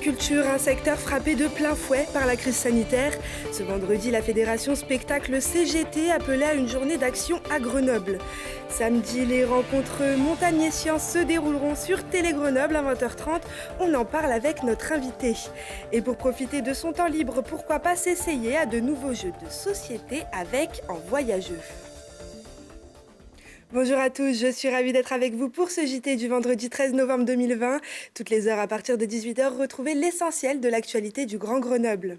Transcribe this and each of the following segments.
culture, un secteur frappé de plein fouet par la crise sanitaire. Ce vendredi, la fédération spectacle CGT appelait à une journée d'action à Grenoble. Samedi, les rencontres Montagne et Sciences se dérouleront sur Télé Grenoble à 20h30. On en parle avec notre invité. Et pour profiter de son temps libre, pourquoi pas s'essayer à de nouveaux jeux de société avec En Voyageux. Bonjour à tous, je suis ravie d'être avec vous pour ce JT du vendredi 13 novembre 2020. Toutes les heures à partir de 18h, retrouvez l'essentiel de l'actualité du Grand Grenoble.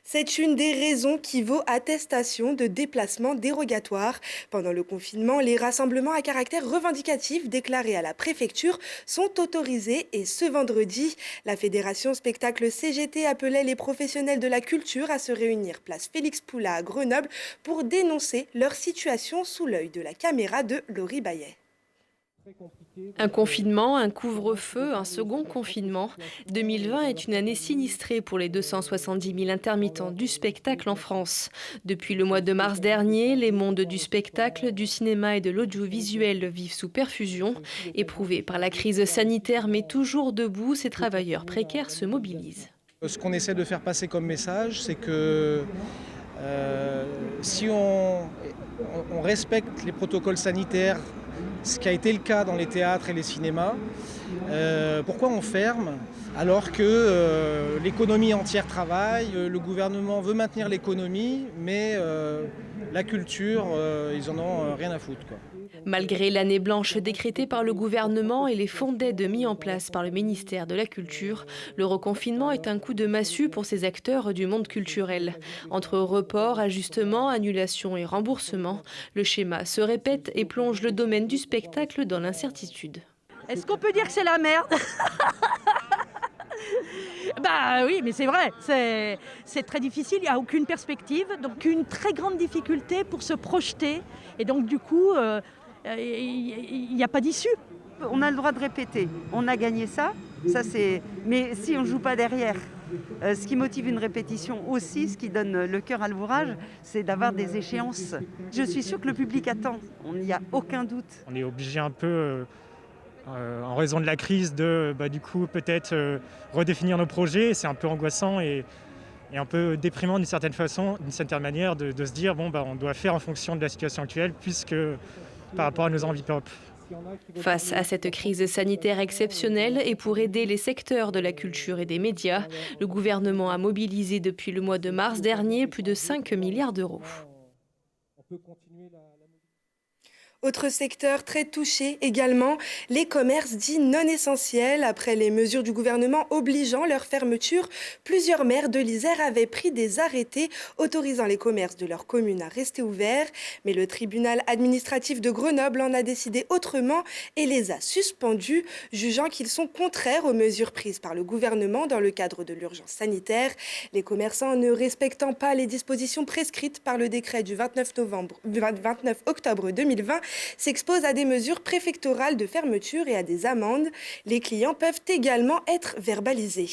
C'est une des raisons qui vaut attestation de déplacement dérogatoire. Pendant le confinement, les rassemblements à caractère revendicatif déclarés à la préfecture sont autorisés et ce vendredi, la fédération spectacle CGT appelait les professionnels de la culture à se réunir place Félix Poula à Grenoble pour dénoncer leur situation sous l'œil de la caméra de Laurie Bayet. Un confinement, un couvre-feu, un second confinement. 2020 est une année sinistrée pour les 270 000 intermittents du spectacle en France. Depuis le mois de mars dernier, les mondes du spectacle, du cinéma et de l'audiovisuel vivent sous perfusion. Éprouvés par la crise sanitaire mais toujours debout, ces travailleurs précaires se mobilisent. Ce qu'on essaie de faire passer comme message, c'est que si on respecte les protocoles sanitaires, ce qui a été le cas dans les théâtres et les cinémas, pourquoi on ferme alors que l'économie entière travaille, le gouvernement veut maintenir l'économie, mais la culture, ils en ont rien à foutre, quoi. Malgré l'année blanche décrétée par le gouvernement et les fonds d'aide mis en place par le ministère de la Culture, le reconfinement est un coup de massue pour ces acteurs du monde culturel. Entre report, ajustement, annulation et remboursement, le schéma se répète et plonge le domaine du spectacle dans l'incertitude. Est-ce qu'on peut dire que c'est la merde? Bah oui, mais c'est vrai, c'est très difficile, il n'y a aucune perspective, donc une très grande difficulté pour se projeter. Et donc du coup, il n'y a pas d'issue. On a le droit de répéter, on a gagné ça c'est... Mais si on ne joue pas derrière, ce qui motive une répétition aussi, ce qui donne le cœur à l'ouvrage, c'est d'avoir des échéances. Je suis sûre que le public attend, il n'y a aucun doute. On est obligé un peu... en raison de la crise, de du coup peut-être redéfinir nos projets. C'est un peu angoissant et un peu déprimant d'une certaine façon, d'une certaine manière, de se dire on doit faire en fonction de la situation actuelle puisque par rapport à nos envies pop. Face à cette crise sanitaire exceptionnelle et pour aider les secteurs de la culture et des médias, le gouvernement a mobilisé depuis le mois de mars dernier plus de 5 milliards d'euros. Autre secteur très touché également, les commerces dits non essentiels. Après les mesures du gouvernement obligeant leur fermeture, plusieurs maires de l'Isère avaient pris des arrêtés autorisant les commerces de leur commune à rester ouverts. Mais le tribunal administratif de Grenoble en a décidé autrement et les a suspendus, jugeant qu'ils sont contraires aux mesures prises par le gouvernement dans le cadre de l'urgence sanitaire. Les commerçants ne respectant pas les dispositions prescrites par le décret du 29 octobre 2020 s'exposent à des mesures préfectorales de fermeture et à des amendes. Les clients peuvent également être verbalisés.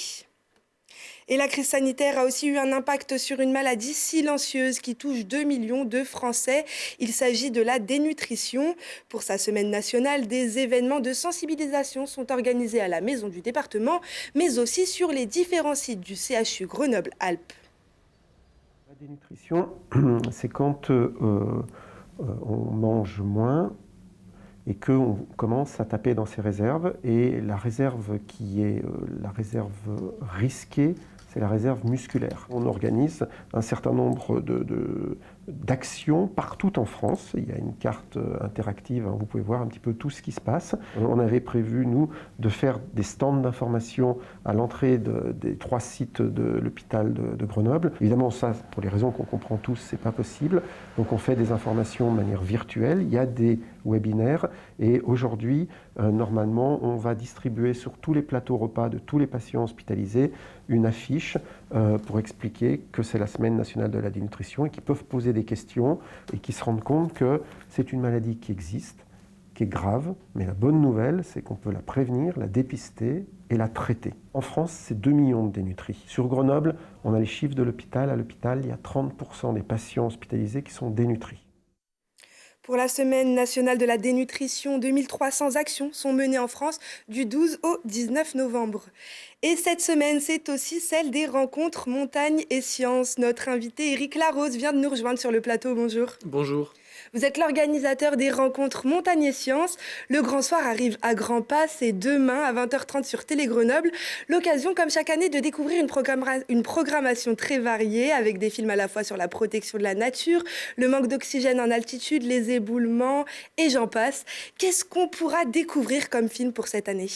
Et la crise sanitaire a aussi eu un impact sur une maladie silencieuse qui touche 2 millions de Français. Il s'agit de la dénutrition. Pour sa semaine nationale, des événements de sensibilisation sont organisés à la Maison du département, mais aussi sur les différents sites du CHU Grenoble-Alpes. La dénutrition, c'est quand on mange moins et qu'on commence à taper dans ses réserves. Et la réserve qui est la réserve risquée, c'est la réserve musculaire. On organise un certain nombre d'actions partout en France. Il y a une carte interactive, vous pouvez voir un petit peu tout ce qui se passe. On avait prévu, nous, de faire des stands d'information à l'entrée des 3 sites de l'hôpital de Grenoble. Évidemment, ça, pour les raisons qu'on comprend tous, c'est pas possible. Donc on fait des informations de manière virtuelle. Il y a des webinaires et aujourd'hui, normalement, on va distribuer sur tous les plateaux repas de tous les patients hospitalisés une affiche pour expliquer que c'est la semaine nationale de la dénutrition et qu'ils peuvent poser des questions et qu'ils se rendent compte que c'est une maladie qui existe, qui est grave, mais la bonne nouvelle, c'est qu'on peut la prévenir, la dépister et la traiter. En France, c'est 2 millions de dénutris. Sur Grenoble, on a les chiffres de l'hôpital. À l'hôpital, il y a 30% des patients hospitalisés qui sont dénutris. Pour la Semaine nationale de la dénutrition, 2300 actions sont menées en France du 12 au 19 novembre. Et cette semaine, c'est aussi celle des rencontres montagne et sciences. Notre invité Éric Larose vient de nous rejoindre sur le plateau. Bonjour. Bonjour. Vous êtes l'organisateur des rencontres Montagne et Sciences. Le Grand Soir arrive à grands pas, c'est demain à 20h30 sur Télé Grenoble. L'occasion, comme chaque année, de découvrir une programmation très variée avec des films à la fois sur la protection de la nature, le manque d'oxygène en altitude, les éboulements et j'en passe. Qu'est-ce qu'on pourra découvrir comme film pour cette année ?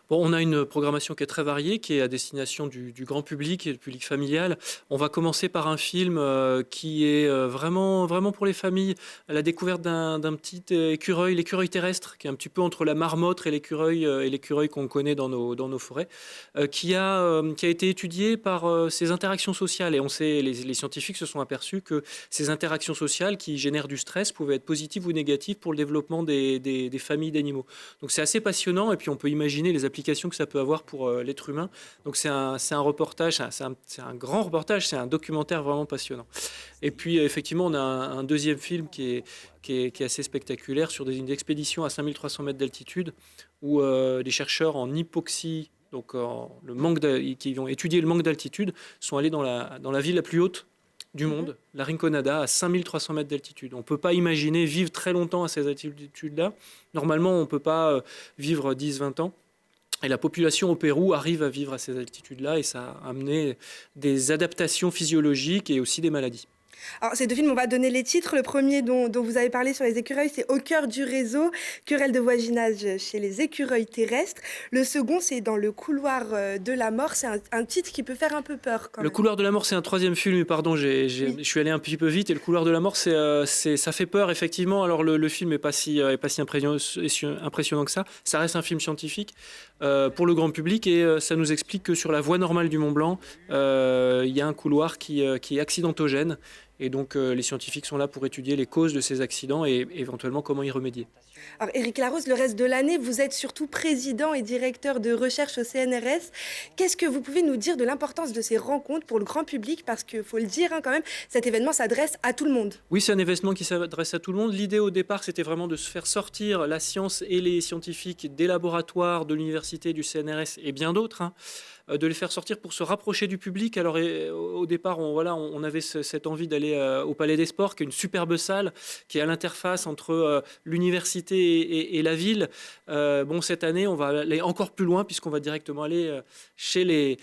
Bon, on a une programmation qui est très variée, qui est à destination du grand public et du public familial. On va commencer par un film qui est vraiment pour les familles, la découverte d'un petit écureuil, l'écureuil terrestre, qui est un petit peu entre la marmotte et l'écureuil qu'on connaît dans nos forêts, qui a été étudié par ces interactions sociales. Et on sait, les scientifiques se sont aperçus que ces interactions sociales qui génèrent du stress pouvaient être positives ou négatives pour le développement des familles d'animaux. Donc c'est assez passionnant et puis on peut imaginer les applications que ça peut avoir pour l'être humain. Donc c'est un reportage, c'est un grand reportage, c'est un documentaire vraiment passionnant. Et puis effectivement, on a un deuxième film qui est assez spectaculaire sur une expédition à 5300 mètres d'altitude où des chercheurs en hypoxie, donc qui ont étudié le manque d'altitude, sont allés dans la ville la plus haute du monde, la Rinconada, à 5300 mètres d'altitude. On ne peut pas imaginer vivre très longtemps à ces altitudes-là. Normalement, on ne peut pas vivre 10-20 ans. Et la population au Pérou arrive à vivre à ces altitudes-là et ça a amené des adaptations physiologiques et aussi des maladies. Alors, ces deux films, on va donner les titres. Le premier dont vous avez parlé sur les écureuils, c'est Au cœur du réseau, querelle de voisinage chez les écureuils terrestres. Le second, c'est Dans le couloir de la mort. C'est un titre qui peut faire un peu peur quand même. Le couloir de la mort, c'est un troisième film. Pardon, je suis allé un petit peu vite. Et le couloir de la mort, ça fait peur, effectivement. Alors, le film n'est pas si impressionnant que ça. Ça reste un film scientifique pour le grand public. Et ça nous explique que sur la voie normale du Mont Blanc, il y a un couloir qui est accidentogène. Et donc, les scientifiques sont là pour étudier les causes de ces accidents et éventuellement comment y remédier. Alors, Éric Larose, le reste de l'année, vous êtes surtout président et directeur de recherche au CNRS. Qu'est-ce que vous pouvez nous dire de l'importance de ces rencontres pour le grand public ? Parce qu'il faut le dire quand même, cet événement s'adresse à tout le monde. Oui, c'est un événement qui s'adresse à tout le monde. L'idée au départ, c'était vraiment de se faire sortir la science et les scientifiques des laboratoires, de l'université, du CNRS et bien d'autres, de les faire sortir pour se rapprocher du public. Alors au départ, on avait cette envie d'aller au Palais des Sports, qui est une superbe salle, qui est à l'interface entre l'université et la ville. Cette année, on va aller encore plus loin, puisqu'on va directement aller chez les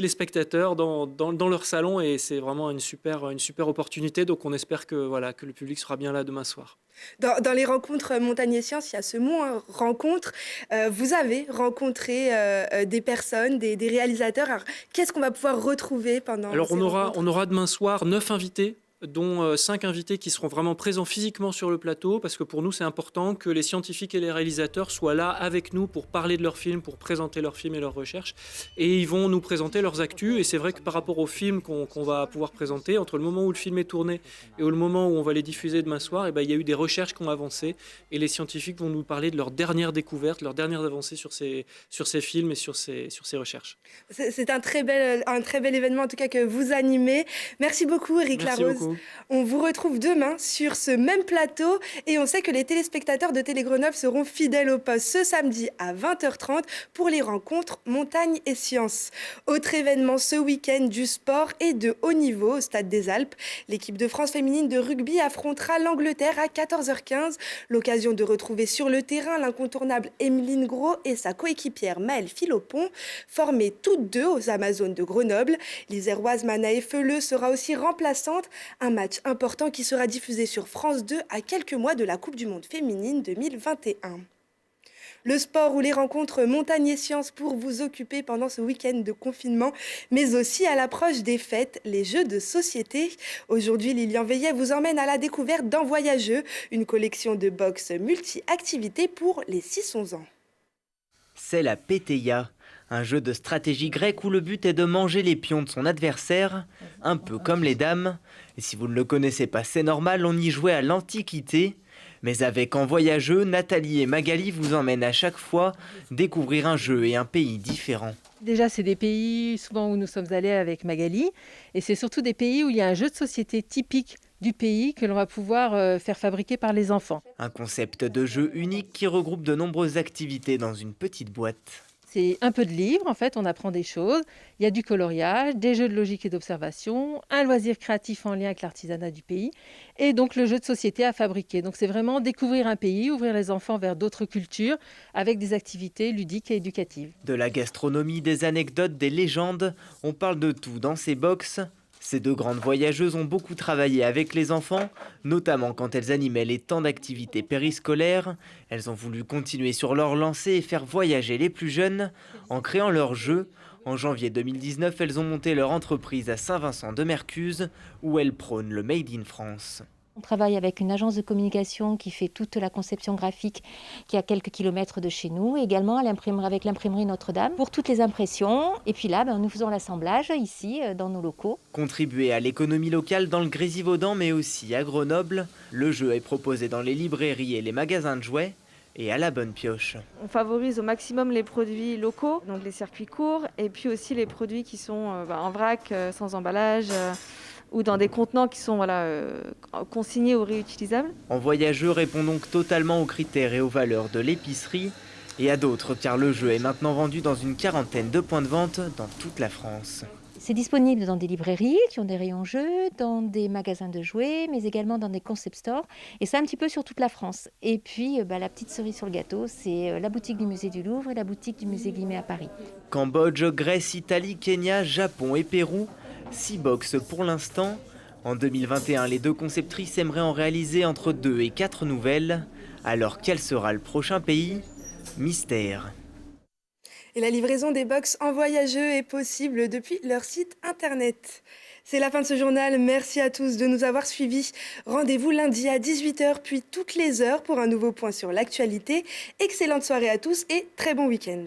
spectateurs, dans leur salon, et c'est vraiment une super opportunité. Donc on espère que le public sera bien là demain soir. Dans les rencontres Montagne et Sciences, il y a ce mot, rencontre. Vous avez rencontré des personnes, des réalisateurs. Alors, qu'est-ce qu'on va pouvoir retrouver pendant ces rencontres ? On aura demain soir 9 invités, dont 5 invités qui seront vraiment présents physiquement sur le plateau, parce que pour nous, c'est important que les scientifiques et les réalisateurs soient là avec nous pour parler de leurs films, pour présenter leurs films et leurs recherches. Et ils vont nous présenter leurs actus. Et c'est vrai que par rapport aux films qu'on va pouvoir présenter, entre le moment où le film est tourné et le moment où on va les diffuser demain soir, il y a eu des recherches qui ont avancé. Et les scientifiques vont nous parler de leurs dernières découvertes, leurs dernières avancées sur ces films et sur ces recherches. C'est un très bel événement, en tout cas, que vous animez. Merci beaucoup, Éric Larose. Merci beaucoup. On vous retrouve demain sur ce même plateau et on sait que les téléspectateurs de Télé Grenoble seront fidèles au poste ce samedi à 20h30 pour les rencontres Montagne et Sciences. Autre événement ce week-end, du sport et de haut niveau au Stade des Alpes. L'équipe de France féminine de rugby affrontera l'Angleterre à 14h15. L'occasion de retrouver sur le terrain l'incontournable Emeline Gros et sa coéquipière Maëlle Philopon, formées toutes deux aux Amazones de Grenoble. L'Iséroise Manaë Feuleux sera aussi remplaçante. Un match important qui sera diffusé sur France 2 à quelques mois de la Coupe du Monde féminine 2021. Le sport ou les rencontres Montagne et Sciences pour vous occuper pendant ce week-end de confinement, mais aussi à l'approche des fêtes, les jeux de société. Aujourd'hui, Lilian Veillet vous emmène à la découverte d'En Voyageux, une collection de box multi-activités pour les 6-11 ans. C'est la Pétéia, un jeu de stratégie grecque où le but est de manger les pions de son adversaire, un peu comme les dames. Et si vous ne le connaissez pas, c'est normal, on y jouait à l'Antiquité. Mais avec En Voyageux, Nathalie et Magali vous emmènent à chaque fois découvrir un jeu et un pays différent. Déjà, c'est des pays souvent où nous sommes allés avec Magali. Et c'est surtout des pays où il y a un jeu de société typique du pays que l'on va pouvoir faire fabriquer par les enfants. Un concept de jeu unique qui regroupe de nombreuses activités dans une petite boîte. C'est un peu de livre, en fait, on apprend des choses. Il y a du coloriage, des jeux de logique et d'observation, un loisir créatif en lien avec l'artisanat du pays et donc le jeu de société à fabriquer. Donc c'est vraiment découvrir un pays, ouvrir les enfants vers d'autres cultures avec des activités ludiques et éducatives. De la gastronomie, des anecdotes, des légendes, on parle de tout dans ces box. Ces deux grandes voyageuses ont beaucoup travaillé avec les enfants, notamment quand elles animaient les temps d'activités périscolaires. Elles ont voulu continuer sur leur lancée et faire voyager les plus jeunes en créant leur jeu. En janvier 2019, elles ont monté leur entreprise à Saint-Vincent-de-Mercuse, où elles prônent le Made in France. On travaille avec une agence de communication qui fait toute la conception graphique qui est à quelques kilomètres de chez nous, également avec l'imprimerie Notre-Dame pour toutes les impressions. Et puis là, nous faisons l'assemblage ici dans nos locaux. Contribuer à l'économie locale dans le Grésivaudan, mais aussi à Grenoble. Le jeu est proposé dans les librairies et les magasins de jouets et à la bonne pioche. On favorise au maximum les produits locaux, donc les circuits courts, et puis aussi les produits qui sont en vrac, sans emballage, ou dans des contenants qui sont consignés ou réutilisables. En voyageux répond donc totalement aux critères et aux valeurs de l'épicerie et à d'autres, car le jeu est maintenant vendu dans une quarantaine de points de vente dans toute la France. C'est disponible dans des librairies qui ont des rayons jeux, dans des magasins de jouets, mais également dans des concept stores. Et ça un petit peu sur toute la France. Et puis la petite cerise sur le gâteau, c'est la boutique du musée du Louvre et la boutique du musée Guimet à Paris. Cambodge, Grèce, Italie, Kenya, Japon et Pérou. 6 box pour l'instant. En 2021, les deux conceptrices aimeraient en réaliser entre 2 et 4 nouvelles. Alors quel sera le prochain pays? Mystère. Et la livraison des box en voyageux est possible depuis leur site internet. C'est la fin de ce journal. Merci à tous de nous avoir suivis. Rendez-vous lundi à 18h, puis toutes les heures pour un nouveau point sur l'actualité. Excellente soirée à tous et très bon week-end.